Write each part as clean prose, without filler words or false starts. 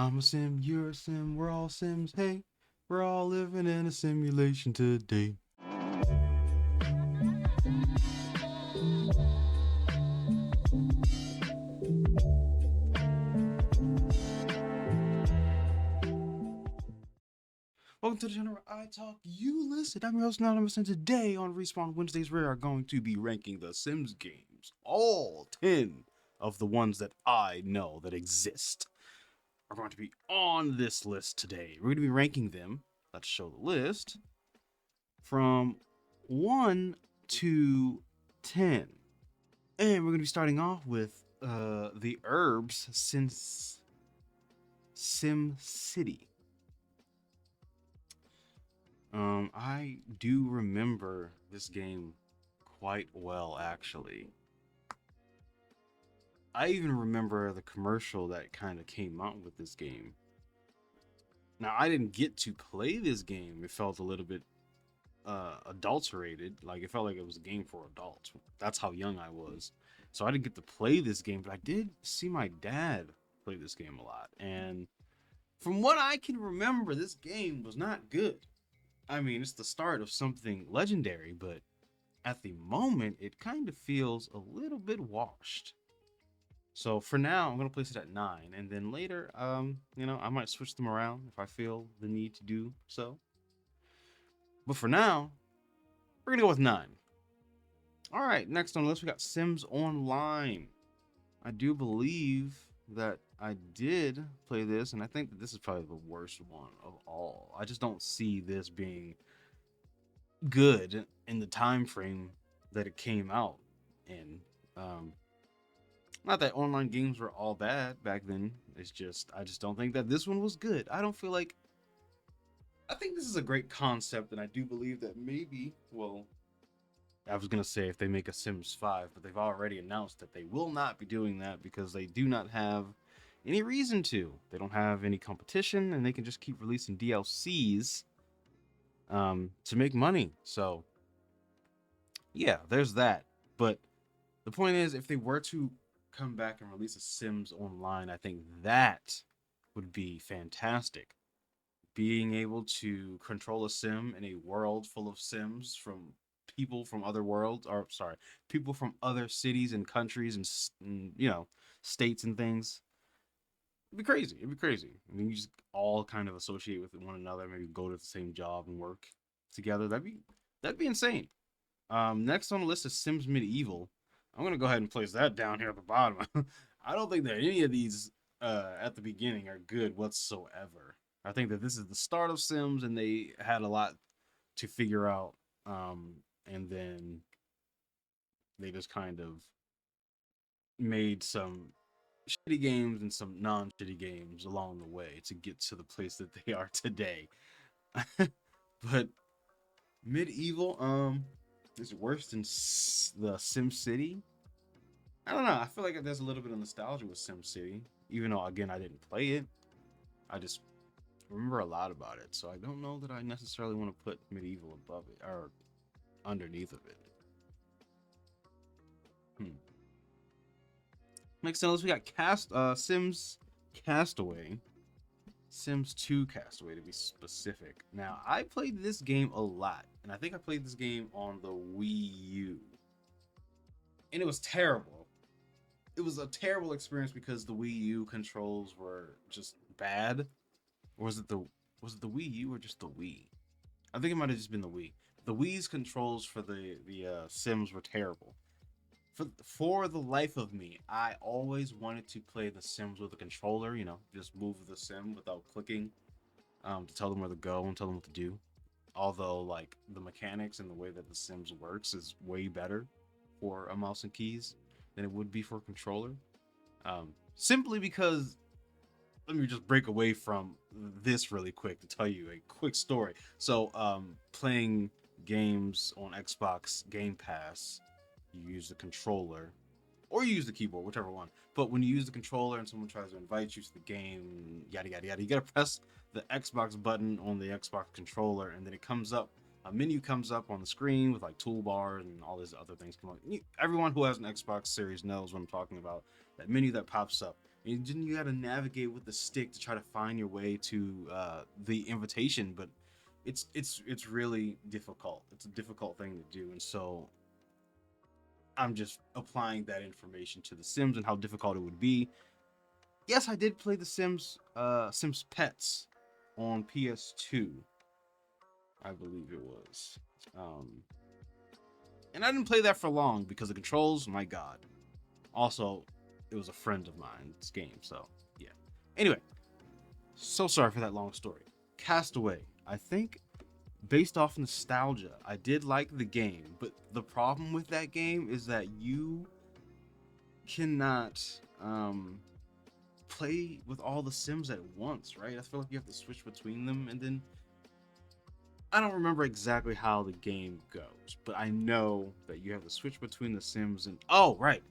I'm a sim, you're a sim, we're all sims. Hey, we're all living in a simulation today. Welcome to the channel where I talk, you listen. I'm your host, Anonymous, and today on Respawn Wednesdays, we are going to be ranking the Sims games. All 10 of the ones that I know that exist are going to be on this list today. We're going to be ranking them. Let's show the list from 1 to 10. And we're going to be starting off with the Herbs since Sim City. I do remember this game quite well, actually. I even remember the commercial that kind of came out with this game. Now, I didn't get to play this game. It felt a little bit adulterated. Like, it felt like it was a game for adults. That's how young I was. So I didn't get to play this game, but I did see my dad play this game a lot. And from what I can remember, this game was not good. I mean, it's the start of something legendary, but at the moment, it kind of feels a little bit washed. So for now, I'm gonna place it at 9, and then later, I might switch them around if I feel the need to do so. But for now, we're gonna go with 9. All right, next on the list, we got Sims Online. I do believe that I did play this, and I think that this is probably the worst one of all. I just don't see this being good in the time frame that it came out in. Not that online games were all bad back then. It's just I just don't think that this one was good. I don't feel like I think this is a great concept, and I do believe that maybe, well, I was gonna say if they make a Sims 5, but they've already announced that they will not be doing that because they do not have any reason to. They don't have any competition, and they can just keep releasing DLCs to make money. So yeah, there's that. But the point is, if they were to come back and release a Sims Online, I think that would be fantastic. Being able to control a sim in a world full of sims from people from other worlds, or sorry, people from other cities and countries and states and things. It'd be crazy. It'd be crazy. I mean, you just all kind of associate with one another, maybe go to the same job and work together. That'd be insane. Next on the list is Sims Medieval. I'm gonna go ahead and place that down here at the bottom. I don't think that any of these at the beginning are good whatsoever. I think that this is the start of Sims, and they had a lot to figure out, and then they just kind of made some shitty games and some non-shitty games along the way to get to the place that they are today. But Medieval, is worse than the Sim City. I don't know. I feel like there's a little bit of nostalgia with Sim City, even though again I didn't play it. I just remember a lot about it, so I don't know that I necessarily want to put Medieval above it or underneath of it. Hmm. Next on the list, we got Sims Castaway. Sims 2 Castaway to be specific. Now, I played this game a lot, and I think I played this game on the Wii U. And it was terrible. It was a terrible experience because the Wii U controls were just bad. Or was it the Wii U or just the Wii? I think it might have just been the Wii. The Wii's controls for the Sims were terrible. For the life of me, I always wanted to play the Sims with a controller. Just move the Sim without clicking, to tell them where to go and tell them what to do. Although, like, the mechanics and the way that the Sims works is way better for a mouse and keys than it would be for a controller. Simply because, let me just break away from this really quick to tell you a quick story. So, playing games on Xbox Game Pass, you use the controller or you use the keyboard, whichever one. But when you use the controller and someone tries to invite you to the game, yada yada yada, you gotta press the Xbox button on the Xbox controller, and then it comes up. A menu comes up on the screen with like toolbars and all these other things come up. Everyone who has an Xbox Series knows what I'm talking about. That menu that pops up. And then you got to navigate with the stick to try to find your way to the invitation. But it's really difficult. It's a difficult thing to do, and so I'm just applying that information to The Sims and how difficult it would be. Yes, I did play The Sims, Sims Pets on PS2, I believe it was. Um, and I didn't play that for long because the controls, my god. Also, it was a friend of mine's game, so yeah. Anyway, so sorry for that long story. Castaway. I think based off nostalgia, I did like the game, but the problem with that game is that you cannot play with all the Sims at once, right? I feel like you have to switch between them, and then I don't remember exactly how the game goes, but I know that you have to switch between the Sims and oh, right.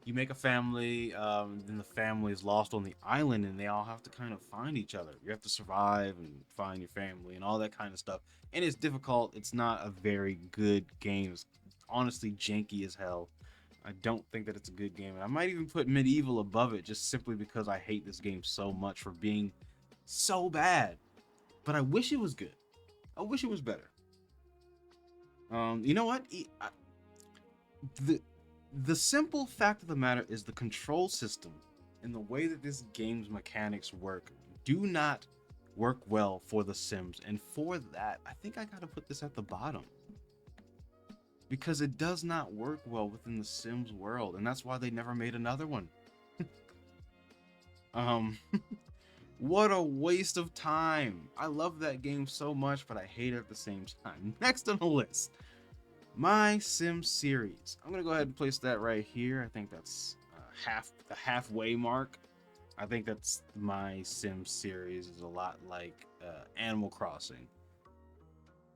You make a family, then the family is lost on the island, and they all have to kind of find each other. You have to survive and find your family and all that kind of stuff. And it's difficult. It's not a very good game. It's honestly janky as hell. I don't think that it's a good game, and I might even put Medieval above it just simply because I hate this game so much for being so bad. But I wish it was good. I wish it was better. You know what? The the simple fact of the matter is the control system and the way that this game's mechanics work do not work well for The Sims, and for that, I think I gotta put this at the bottom because it does not work well within the Sims world, and that's why they never made another one. um, what a waste of time! I love that game so much, but I hate it at the same time. Next on the list, My Sim series. I'm gonna go ahead and place that right here. I think that's the halfway mark. I think that's My Sim series is a lot like Animal Crossing,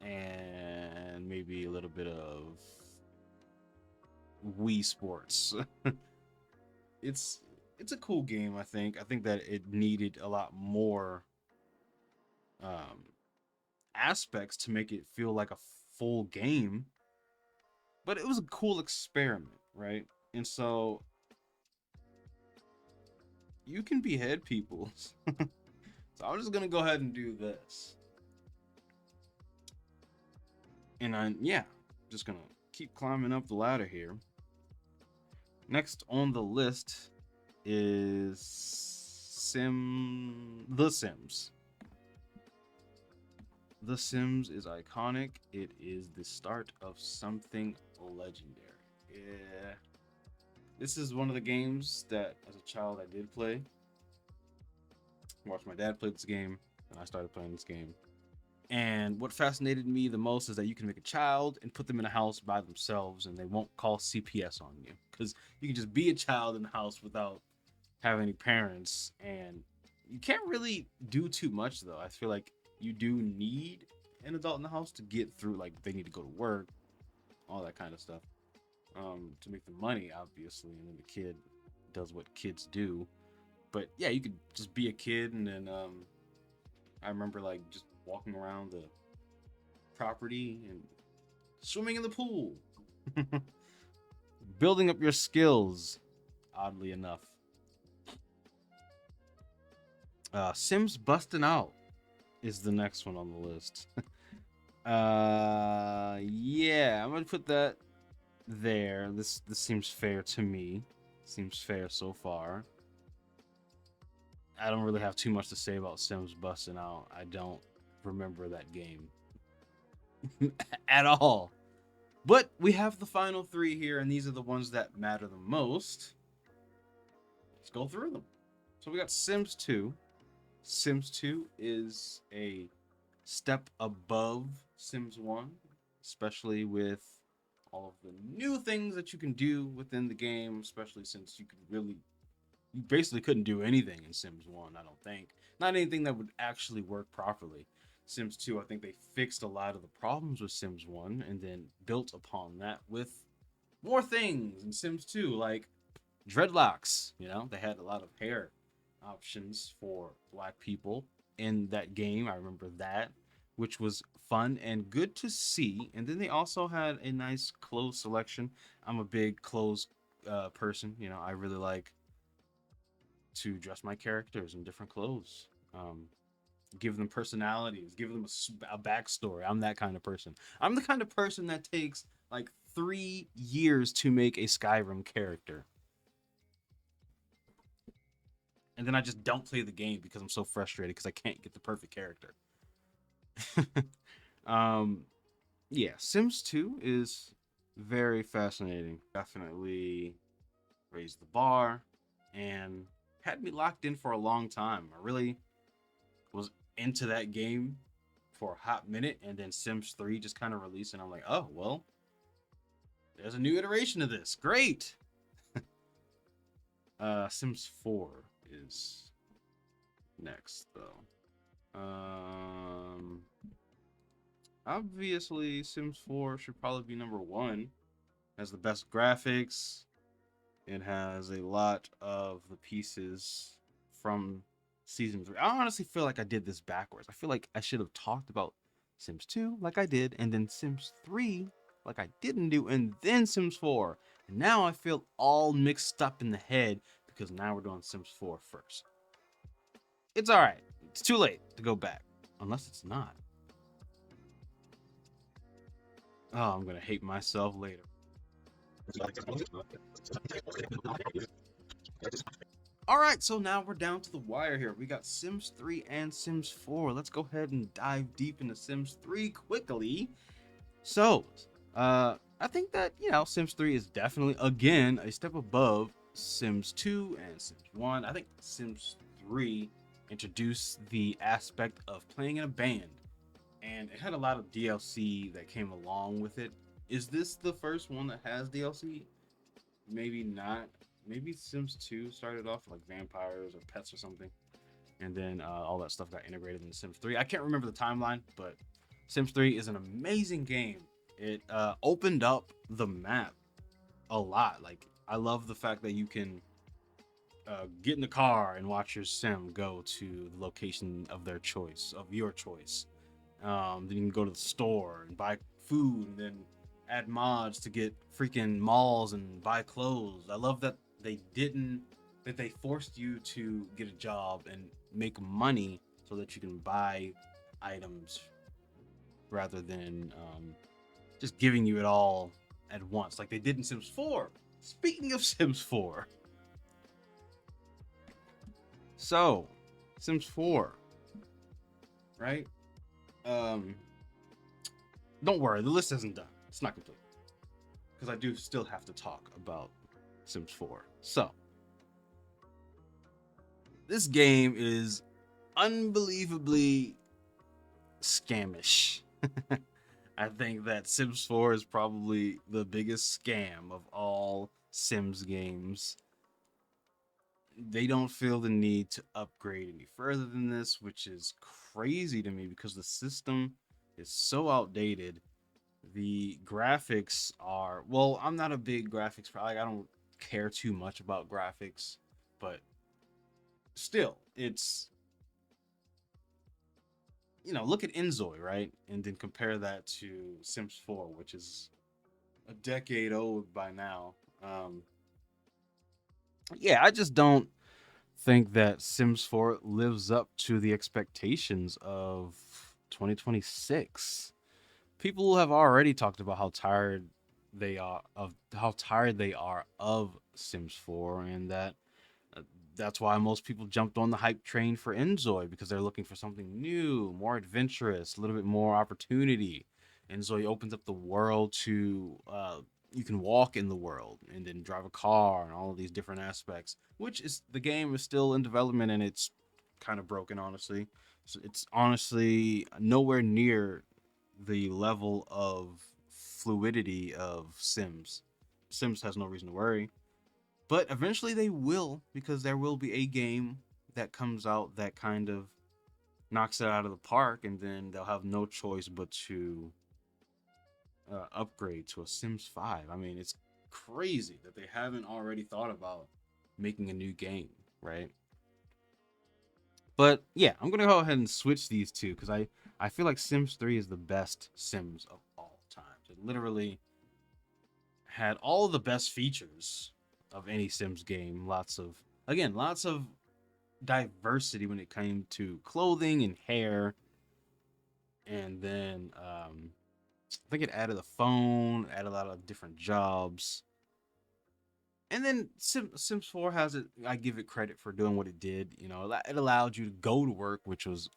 and maybe a little bit of Wii Sports. it's it's a cool game. I think that it needed a lot more um, aspects to make it feel like a full game, but it was a cool experiment, right? And so you can behead people. So I'm just gonna go ahead and do this, and yeah, just gonna keep climbing up the ladder here. Next on the list is The Sims. The Sims is iconic. It is the start of something legendary. Yeah. This is one of the games that as a child I did play. I watched my dad play this game, and I started playing this game. And what fascinated me the most is that you can make a child and put them in a house by themselves, and they won't call CPS on you because you can just be a child in the house without having any parents. And you can't really do too much, though. I feel like you do need an adult in the house to get through, like they need to go to work, all that kind of stuff, to make the money, obviously, and then the kid does what kids do. But yeah, you could just be a kid, and then I remember like just walking around the property and swimming in the pool, building up your skills. Oddly enough, Sims Busting Out is the next one on the list. Yeah, I'm gonna put that there. This seems fair to me. Seems fair so far. I don't really have too much to say about Sims Busting Out. I don't remember that game at all. But we have the final three here, and these are the ones that matter the most. Let's go through them. So we got Sims 2. Sims 2 is a step above Sims 1, especially with all of the new things that you can do within the game, especially since you basically couldn't do anything in Sims 1, I don't think. Not anything that would actually work properly. Sims 2, I think they fixed a lot of the problems with Sims 1 and then built upon that with more things in Sims 2, like dreadlocks. They had a lot of hair options for black people in that game. I remember that, which was fun and good to see. And then they also had a nice clothes selection. I'm a big clothes person. I really like to dress my characters in different clothes. Give them personalities, give them a backstory. I'm that kind of person. I'm the kind of person that takes like 3 years to make a Skyrim character. And then I just don't play the game because I'm so frustrated because I can't get the perfect character. um, yeah, Sims 2 is very fascinating. Definitely raised the bar and had me locked in for a long time. I really was into that game for a hot minute, and then Sims 3 just kind of released, and I'm like, oh, well, there's a new iteration of this. Great. Sims 4 is next, though. Obviously, Sims 4 should probably be number one. Has the best graphics. It has a lot of the pieces from season 3. I honestly feel like I did this backwards. I feel like I should have talked about Sims 2 like I did, and then Sims 3 like I didn't do, and then Sims 4. And now I feel all mixed up in the head because now we're doing Sims 4 first. It's alright. It's too late to go back. Unless it's not. Oh, I'm gonna hate myself later. Alright, so now we're down to the wire here. We got Sims 3 and Sims 4. Let's go ahead and dive deep into Sims 3 quickly. So, I think that, Sims 3 is definitely, again, a step above Sims 2 and Sims 1. I think Sims 3 introduced the aspect of playing in a band, and it had a lot of DLC that came along with it. Is this the first one that has DLC? Maybe not. Maybe Sims 2 started off like vampires or pets or something, and then all that stuff got integrated into Sims 3. I can't remember the timeline, but Sims 3 is an amazing game. It opened up the map a lot. Like, I love the fact that you can get in the car and watch your sim go to the location of their choice, of your choice. Then you can go to the store and buy food, and then add mods to get freaking malls and buy clothes. I love that they forced you to get a job and make money so that you can buy items rather than just giving you it all at once like they did in Sims 4. Speaking of Sims 4, so Sims 4, right? Don't worry, the list isn't done. It's not complete because I do still have to talk about Sims 4. So, this game is unbelievably scamish. I think that Sims 4 is probably the biggest scam of all Sims games. They don't feel the need to upgrade any further than this, which is crazy to me because the system is so outdated. The graphics are, well, I'm not a big graphics, I don't care too much about graphics, but still, it's, look at Enzoy, right? And then compare that to Sims 4, which is a decade old by now. Yeah, I just don't think that Sims 4 lives up to the expectations of 2026. People have already talked about how tired they are of Sims 4, and that's why most people jumped on the hype train for Enzoy because they're looking for something new, more adventurous, a little bit more opportunity. Enzoy opens up the world to you can walk in the world and then drive a car and all of these different aspects, which is the game is still in development and it's kind of broken, honestly. So it's honestly nowhere near the level of fluidity of Sims. Sims has no reason to worry. But eventually they will, because there will be a game that comes out that kind of knocks it out of the park, and then they'll have no choice but to upgrade to a Sims 5. I mean, it's crazy that they haven't already thought about making a new game, right? But yeah, I'm gonna go ahead and switch these two because I feel like Sims 3 is the best Sims of all time. It literally had all of the best features of any Sims game. Lots of diversity when it came to clothing and hair, and then I think it added a phone, added a lot of different jobs. And then Sims 4 has it. I give it credit for doing what it did. You know, it allowed you to go to work, which was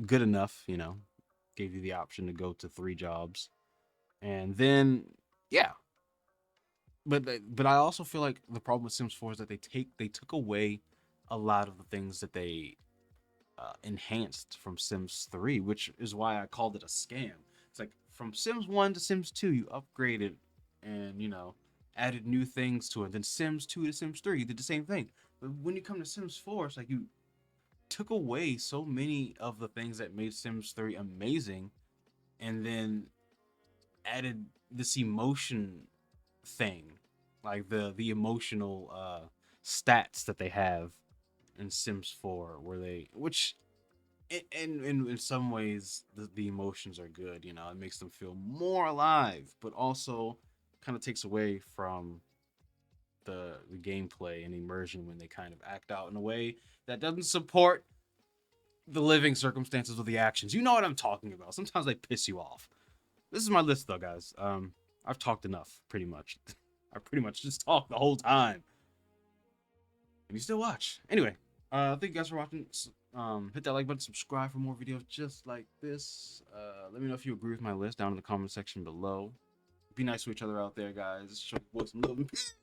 good enough. You know, gave you the option to go to 3 jobs, and then yeah. But I also feel like the problem with Sims 4 is that they took away a lot of the things that they enhanced from Sims 3, which is why I called it a scam. It's like from Sims 1 to Sims 2, you upgraded and, added new things to it. Then Sims 2 to Sims 3, you did the same thing. But when you come to Sims 4, it's like you took away so many of the things that made Sims 3 amazing and then added this emotion thing, like the emotional stats that they have in Sims 4, where which in some ways the emotions are good. You know, it makes them feel more alive, but also kind of takes away from the gameplay and immersion when they kind of act out in a way that doesn't support the living circumstances of the actions. You know what I'm talking about. Sometimes they piss you off. This is my list though, guys. I've talked enough, pretty much. I pretty much just talk the whole time, and you still watch. Anyway, thank you guys for watching. Hit that like button, subscribe for more videos just like this. Let me know if you agree with my list down in the comment section below. Be nice to each other out there, guys. Show your boys some love and peace.